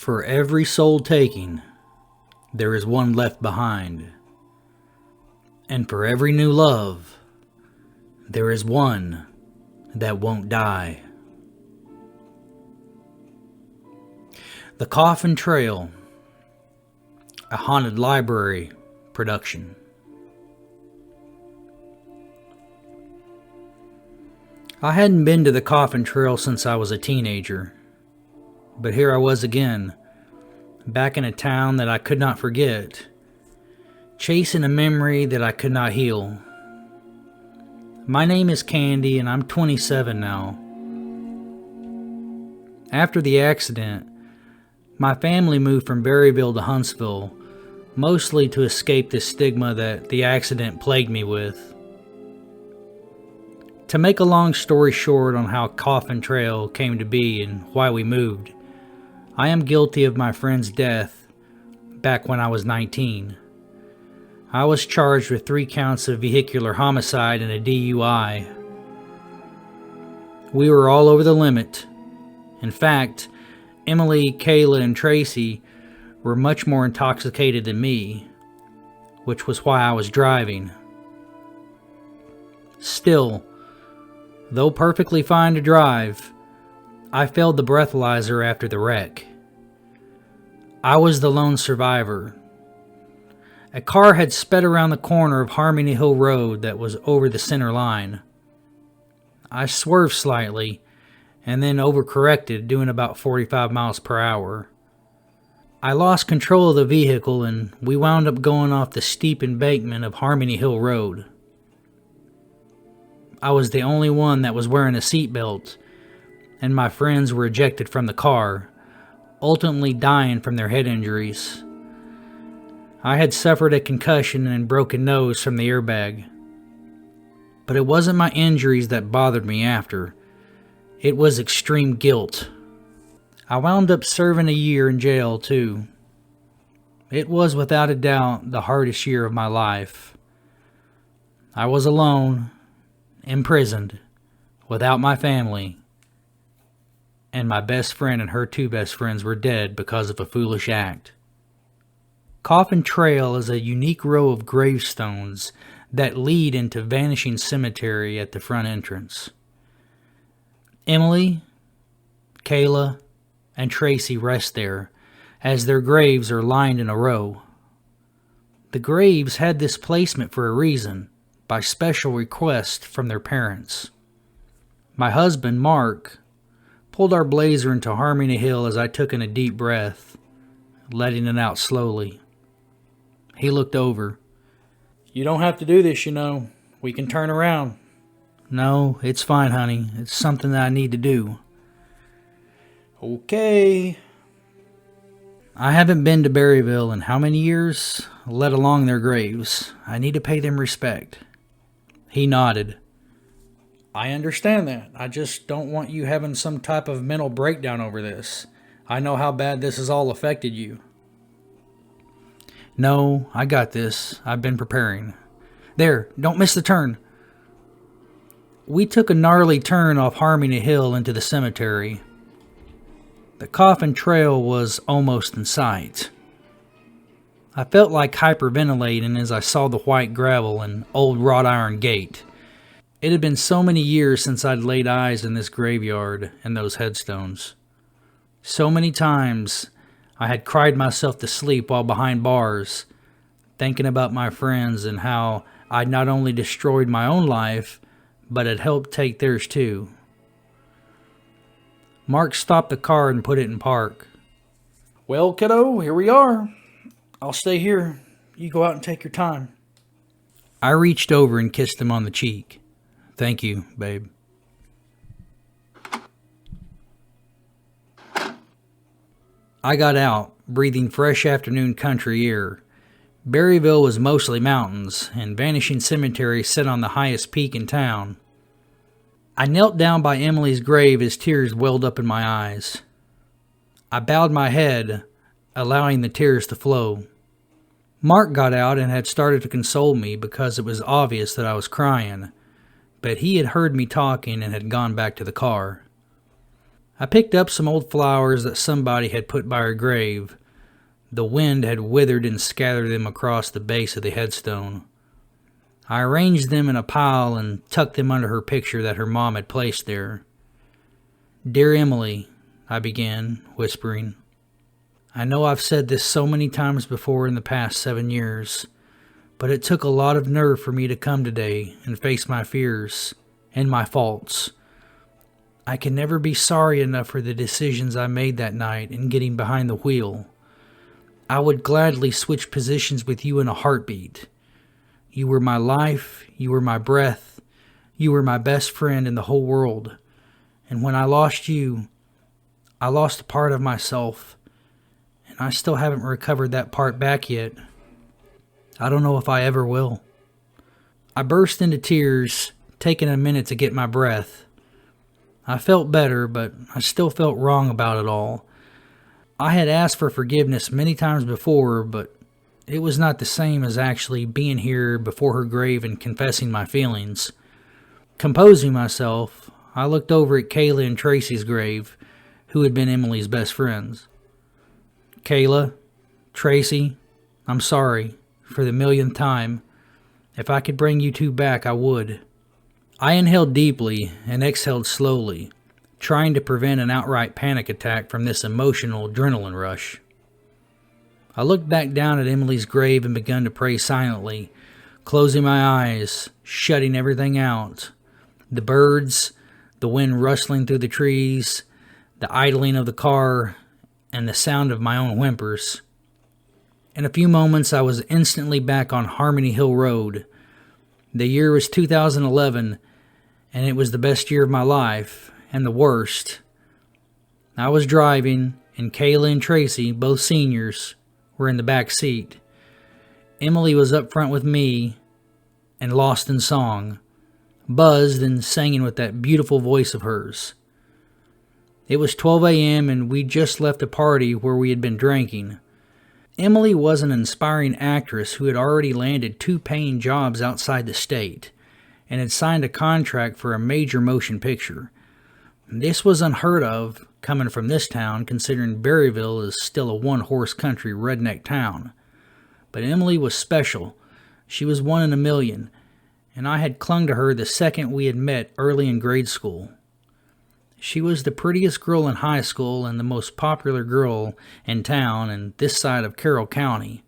For every soul taking, there is one left behind. And for every new love, there is one that won't die. The Coffin Trail, a haunted library production. I hadn't been to the Coffin Trail since I was a teenager, but here I was again, back in a town that I could not forget, chasing a memory that I could not heal. My name is Candy and I'm 27 now. After the accident, my family moved from Berryville to Huntsville, mostly to escape the stigma that the accident plagued me with. To make a long story short on how Coffin Trail came to be and why we moved, I am guilty of my friend's death back when I was 19. I was charged with 3 counts of vehicular homicide and a DUI. We were all over the limit. In fact, Emily, Kayla, and Tracy were much more intoxicated than me, which was why I was driving. Still, though perfectly fine to drive, I failed the breathalyzer after the wreck. I was the lone survivor. A car had sped around the corner of Harmony Hill Road that was over the center line. I swerved slightly and then overcorrected, doing about 45 miles per hour. I lost control of the vehicle and we wound up going off the steep embankment of Harmony Hill Road. I was the only one that was wearing a seatbelt, and my friends were ejected from the car, ultimately dying from their head injuries. I had suffered a concussion and broken nose from the airbag. But it wasn't my injuries that bothered me after. It was extreme guilt. I wound up serving a year in jail too. It was without a doubt the hardest year of my life. I was alone, imprisoned, without my family, and my best friend and her 2 best friends were dead because of a foolish act. Coffin Trail is a unique row of gravestones that lead into Vanishing Cemetery at the front entrance. Emily, Kayla, and Tracy rest there, as their graves are lined in a row. The graves had this placement for a reason, by special request from their parents. My husband, Mark, pulled our Blazer into Harmony Hill as I took in a deep breath, letting it out slowly. He looked over. "You don't have to do this, you know. We can turn around." "No, it's fine, honey. It's something that I need to do." "Okay." I haven't been to Berryville in how many years, let alone their graves. I need to pay them respect. He nodded. "I understand that. I just don't want you having some type of mental breakdown over this. I know how bad this has all affected you." "No, I got this. I've been preparing. There, don't miss the turn." We took a gnarly turn off Harmony Hill into the cemetery. The Coffin Trail was almost in sight. I felt like hyperventilating as I saw the white gravel and old wrought iron gate. It had been so many years since I'd laid eyes in this graveyard and those headstones. So many times I had cried myself to sleep while behind bars, thinking about my friends and how I'd not only destroyed my own life, but had helped take theirs too. Mark stopped the car and put it in park. "Well, kiddo, here we are. I'll stay here. You go out and take your time." I reached over and kissed him on the cheek. "Thank you, babe." I got out, breathing fresh afternoon country air. Berryville was mostly mountains, and Vanishing Cemetery sat on the highest peak in town. I knelt down by Emily's grave as tears welled up in my eyes. I bowed my head, allowing the tears to flow. Mark got out and had started to console me because it was obvious that I was crying, but he had heard me talking and had gone back to the car. I picked up some old flowers that somebody had put by her grave. The wind had withered and scattered them across the base of the headstone. I arranged them in a pile and tucked them under her picture that her mom had placed there. "Dear Emily," I began, whispering, "I know I've said this so many times before in the past 7 years, but it took a lot of nerve for me to come today and face my fears and my faults. I can never be sorry enough for the decisions I made that night in getting behind the wheel. I would gladly switch positions with you in a heartbeat. You were my life, you were my breath, you were my best friend in the whole world. And when I lost you, I lost a part of myself, and I still haven't recovered that part back yet. I don't know if I ever will." I burst into tears, taking a minute to get my breath. I felt better, but I still felt wrong about it all. I had asked for forgiveness many times before, but it was not the same as actually being here before her grave and confessing my feelings. Composing myself, I looked over at Kayla and Tracy's grave, who had been Emily's best friends. "Kayla, Tracy, I'm sorry, for the millionth time. If I could bring you two back, I would." I inhaled deeply and exhaled slowly, trying to prevent an outright panic attack from this emotional adrenaline rush. I looked back down at Emily's grave and began to pray silently, closing my eyes, shutting everything out. The birds, the wind rustling through the trees, the idling of the car, and the sound of my own whimpers. In a few moments, I was instantly back on Harmony Hill Road. The year was 2011, and it was the best year of my life, and the worst. I was driving, and Kayla and Tracy, both seniors, were in the back seat. Emily was up front with me and lost in song, buzzed and singing with that beautiful voice of hers. It was 12 a.m. and we'd just left a party where we had been drinking. Emily was an inspiring actress who had already landed 2 paying jobs outside the state and had signed a contract for a major motion picture. This was unheard of coming from this town, considering Berryville is still a one-horse country redneck town. But Emily was special. She was one in a million, and I had clung to her the second we had met early in grade school. She was the prettiest girl in high school and the most popular girl in town and this side of Carroll County.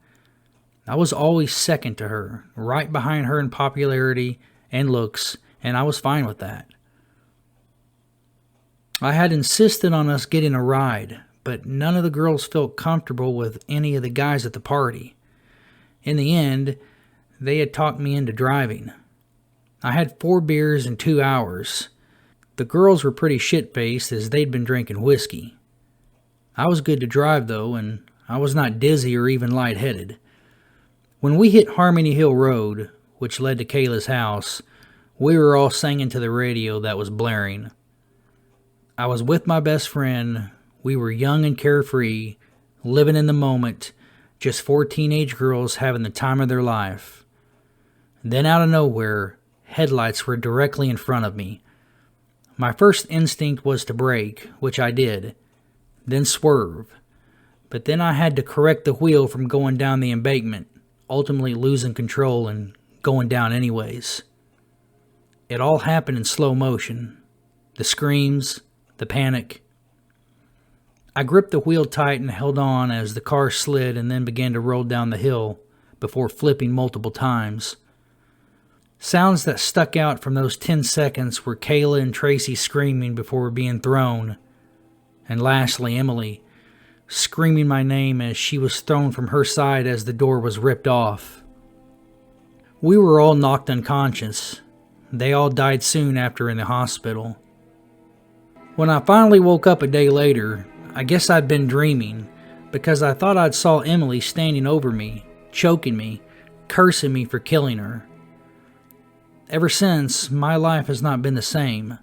I was always second to her, right behind her in popularity and looks, and I was fine with that. I had insisted on us getting a ride, but none of the girls felt comfortable with any of the guys at the party. In the end, they had talked me into driving. I had 4 beers in 2 hours. The girls were pretty shit-faced as they'd been drinking whiskey. I was good to drive, though, and I was not dizzy or even lightheaded. When we hit Harmony Hill Road, which led to Kayla's house, we were all singing to the radio that was blaring. I was with my best friend. We were young and carefree, living in the moment, just 4 teenage girls having the time of their life. Then out of nowhere, headlights were directly in front of me. My first instinct was to brake, which I did, then swerve. But then I had to correct the wheel from going down the embankment, ultimately losing control and going down anyways. It all happened in slow motion. The screams, the panic. I gripped the wheel tight and held on as the car slid and then began to roll down the hill before flipping multiple times. Sounds that stuck out from those 10 seconds were Kayla and Tracy screaming before being thrown, and lastly Emily, screaming my name as she was thrown from her side as the door was ripped off. We were all knocked unconscious. They all died soon after in the hospital. When I finally woke up a day later, I guess I'd been dreaming, because I thought I'd saw Emily standing over me, choking me, cursing me for killing her. Ever since, my life has not been the same,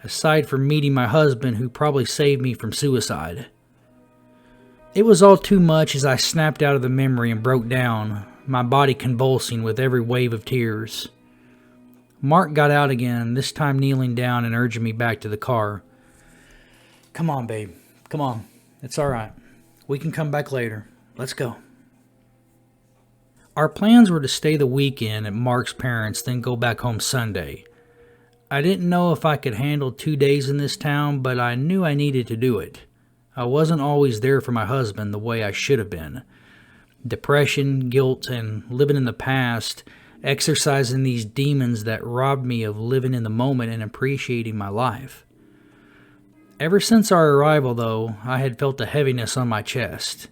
aside from meeting my husband who probably saved me from suicide. It was all too much as I snapped out of the memory and broke down, my body convulsing with every wave of tears. Mark got out again, this time kneeling down and urging me back to the car. Come on, babe. Come on. It's all right. We can come back later. Let's go. Our plans were to stay the weekend at Mark's parents', then go back home Sunday. I didn't know if I could handle 2 days in this town, but I knew I needed to do it. I wasn't always there for my husband the way I should have been. Depression, guilt, and living in the past, exercising these demons that robbed me of living in the moment and appreciating my life. Ever since our arrival, though, I had felt a heaviness on my chest.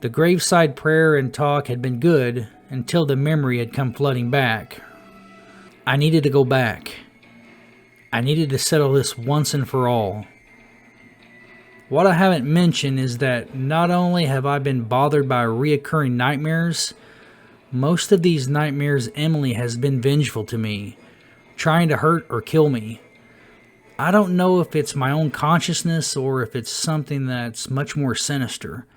The graveside prayer and talk had been good until the memory had come flooding back. I needed to go back. I needed to settle this once and for all. What I haven't mentioned is that not only have I been bothered by reoccurring nightmares, most of these nightmares Emily has been vengeful to me, trying to hurt or kill me. I don't know if it's my own consciousness or if it's something that's much more sinister.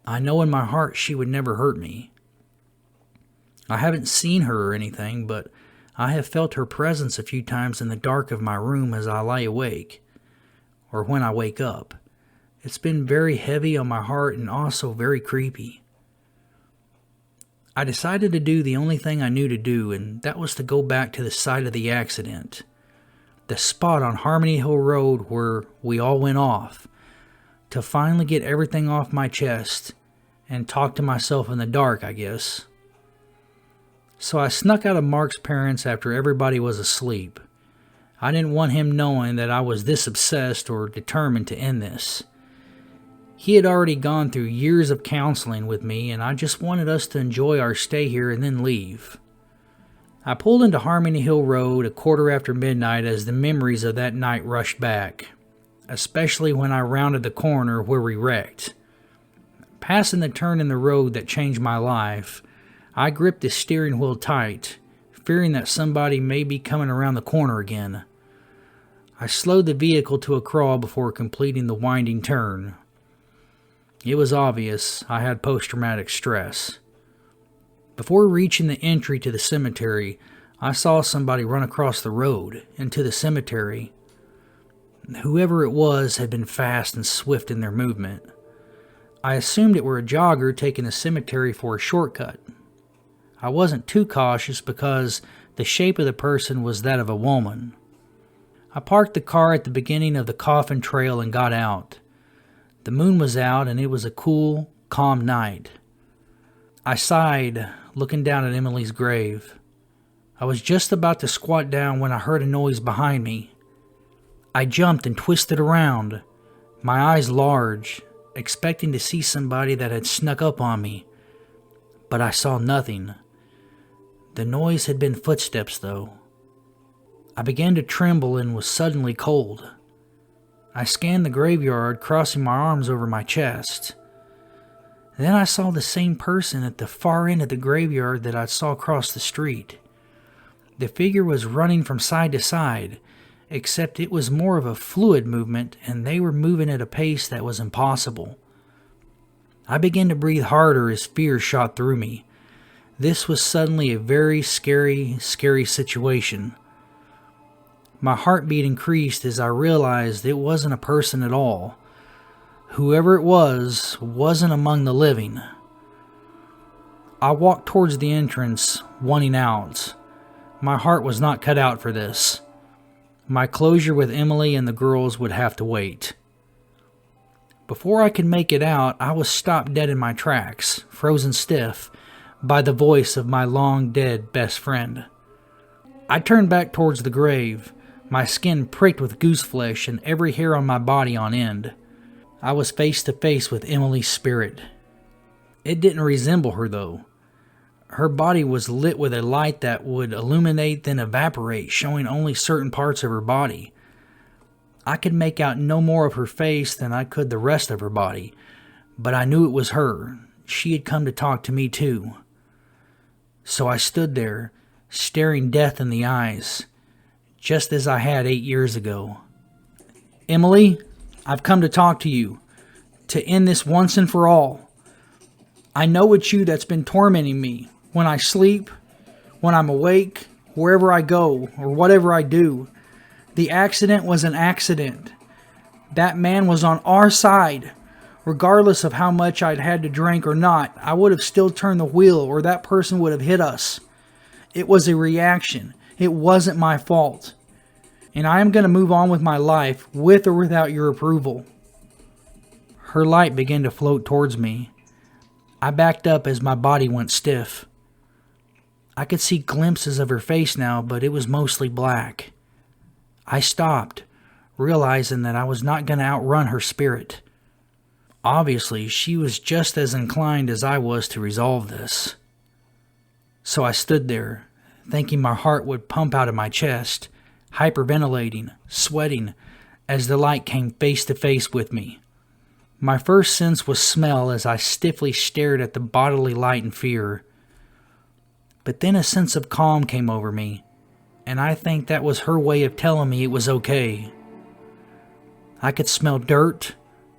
I know in my heart she would never hurt me. I haven't seen her or anything, but I have felt her presence a few times in the dark of my room as I lie awake, or when I wake up. It's been very heavy on my heart and also very creepy. I decided to do the only thing I knew to do, and that was to go back to the site of the accident. The spot on Harmony Hill Road where we all went off, to finally get everything off my chest and talk to myself in the dark, I guess. So I snuck out of Mark's parents after everybody was asleep. I didn't want him knowing that I was this obsessed or determined to end this. He had already gone through years of counseling with me, and I just wanted us to enjoy our stay here and then leave. I pulled into Harmony Hill Road midnight as the memories of that night rushed back, especially when I rounded the corner where we wrecked. Passing the turn in the road that changed my life, I gripped the steering wheel tight, fearing that somebody may be coming around the corner again. I slowed the vehicle to a crawl before completing the winding turn. It was obvious I had post-traumatic stress. Before reaching the entry to the cemetery, I saw somebody run across the road into the cemetery. Whoever it was had been fast and swift in their movement. I assumed it were a jogger taking the cemetery for a shortcut. I wasn't too cautious because the shape of the person was that of a woman. I parked the car at the beginning of the Coffin Trail and got out. The moon was out and it was a cool, calm night. I sighed, looking down at Emily's grave. I was just about to squat down when I heard a noise behind me. I jumped and twisted around, my eyes large, expecting to see somebody that had snuck up on me. But I saw nothing. The noise had been footsteps, though. I began to tremble and was suddenly cold. I scanned the graveyard, crossing my arms over my chest. Then I saw the same person at the far end of the graveyard that I saw across the street. The figure was running from side to side, except it was more of a fluid movement, and they were moving at a pace that was impossible. I began to breathe harder as fear shot through me. This was suddenly a very scary situation. My heartbeat increased as I realized it wasn't a person at all. Whoever it was wasn't among the living. I walked towards the entrance, wanting out. My heart was not cut out for this. My closure with Emily and the girls would have to wait. Before I could make it out, I was stopped dead in my tracks, frozen stiff, by the voice of my long-dead best friend. I turned back towards the grave, my skin pricked with goose flesh and every hair on my body on end. I was face to face with Emily's spirit. It didn't resemble her, though. Her body was lit with a light that would illuminate then evaporate, showing only certain parts of her body. I could make out no more of her face than I could the rest of her body, but I knew it was her. She had come to talk to me too. So I stood there, staring death in the eyes, just as I had 8 years ago. Emily, I've come to talk to you, to end this once and for all. I know it's you that's been tormenting me when I sleep, when I'm awake, wherever I go, or whatever I do. The accident was an accident. That man was on our side. Regardless of how much I'd had to drink or not, I would have still turned the wheel or that person would have hit us. It was a reaction. It wasn't my fault. And I am going to move on with my life with or without your approval. Her light began to float towards me. I backed up as my body went stiff. I could see glimpses of her face now, but it was mostly black. I stopped, realizing that I was not going to outrun her spirit. Obviously, she was just as inclined as I was to resolve this. So I stood there, thinking my heart would pump out of my chest, hyperventilating, sweating, as the light came face to face with me. My first sense was smell as I stiffly stared at the bodily light in fear. But then a sense of calm came over me, and I think that was her way of telling me it was okay. I could smell dirt,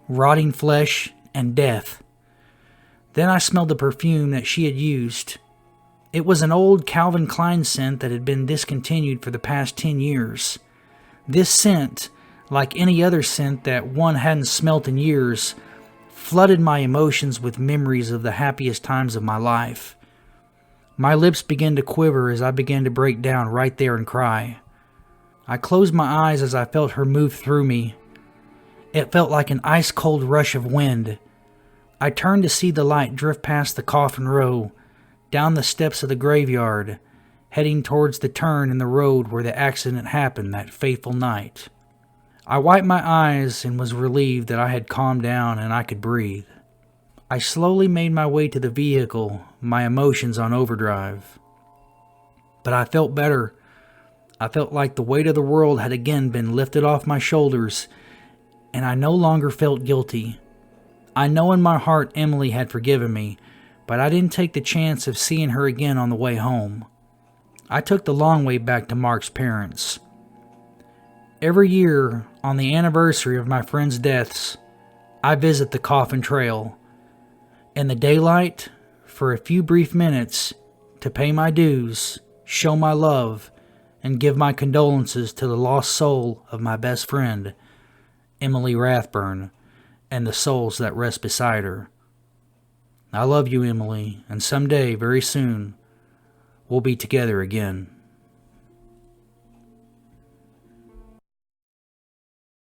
rotting flesh, and death. Then I smelled the perfume that she had used. It was an old Calvin Klein scent that had been discontinued for the past 10 years. This scent, like any other scent that one hadn't smelt in years, flooded my emotions with memories of the happiest times of my life. My lips began to quiver as I began to break down right there and cry. I closed my eyes as I felt her move through me. It felt like an ice-cold rush of wind. I turned to see the light drift past the coffin row, down the steps of the graveyard, heading towards the turn in the road where the accident happened that fateful night. I wiped my eyes and was relieved that I had calmed down and I could breathe. I slowly made my way to the vehicle, my emotions on overdrive. But I felt better. I felt like the weight of the world had again been lifted off my shoulders, and I no longer felt guilty. I know in my heart Emily had forgiven me, but I didn't take the chance of seeing her again on the way home. I took the long way back to Mark's parents. Every year, on the anniversary of my friends' deaths, I visit the Coffin Trail. In the daylight, for a few brief minutes, to pay my dues, show my love, and give my condolences to the lost soul of my best friend, Emily Rathburn, and the souls that rest beside her. I love you, Emily, and someday, very soon, we'll be together again.